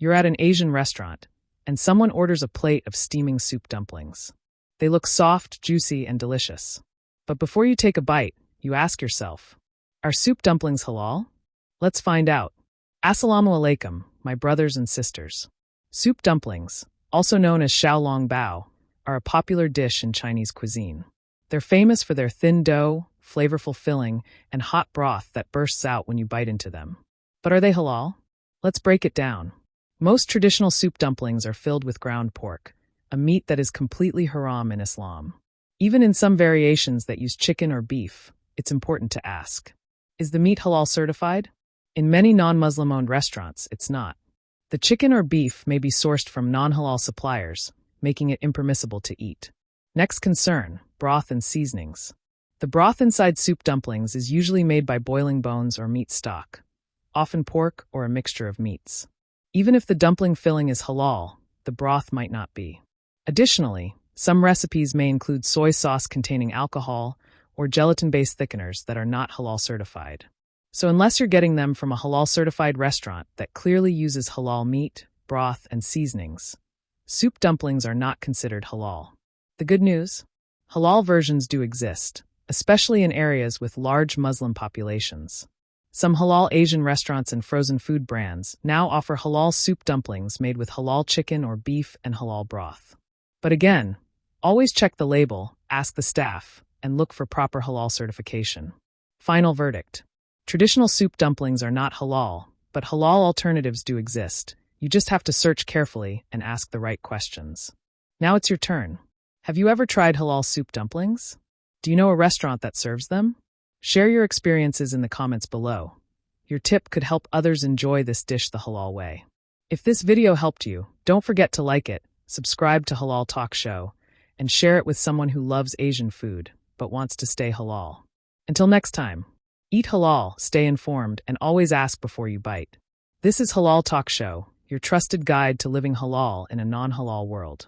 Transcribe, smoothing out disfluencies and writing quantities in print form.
You're at an Asian restaurant, and someone orders a plate of steaming soup dumplings. They look soft, juicy, and delicious. But before you take a bite, you ask yourself, are soup dumplings halal? Let's find out. Assalamu alaikum, my brothers and sisters. Soup dumplings, also known as Xiao Long Bao, are a popular dish in Chinese cuisine. They're famous for their thin dough, flavorful filling, and hot broth that bursts out when you bite into them. But are they halal? Let's break it down. Most traditional soup dumplings are filled with ground pork, a meat that is completely haram in Islam. Even in some variations that use chicken or beef, it's important to ask, is the meat halal certified? In many non-Muslim-owned restaurants, it's not. The chicken or beef may be sourced from non-halal suppliers, making it impermissible to eat. Next concern, broth and seasonings. The broth inside soup dumplings is usually made by boiling bones or meat stock, often pork or a mixture of meats. Even if the dumpling filling is halal, the broth might not be. Additionally, some recipes may include soy sauce containing alcohol or gelatin-based thickeners that are not halal certified. So unless you're getting them from a halal certified restaurant that clearly uses halal meat, broth, and seasonings, soup dumplings are not considered halal. The good news? Halal versions do exist, especially in areas with large Muslim populations. Some halal Asian restaurants and frozen food brands now offer halal soup dumplings made with halal chicken or beef and halal broth. But again, always check the label, ask the staff, and look for proper halal certification. Final verdict. Traditional soup dumplings are not halal, but halal alternatives do exist. You just have to search carefully and ask the right questions. Now it's your turn. Have you ever tried halal soup dumplings? Do you know a restaurant that serves them? Share your experiences in the comments below. Your tip could help others enjoy this dish the halal way. If this video helped you, don't forget to like it, subscribe to Halal Talk Show, and share it with someone who loves Asian food but wants to stay halal. Until next time, eat halal, stay informed, and always ask before you bite. This is Halal Talk Show, your trusted guide to living halal in a non-halal world.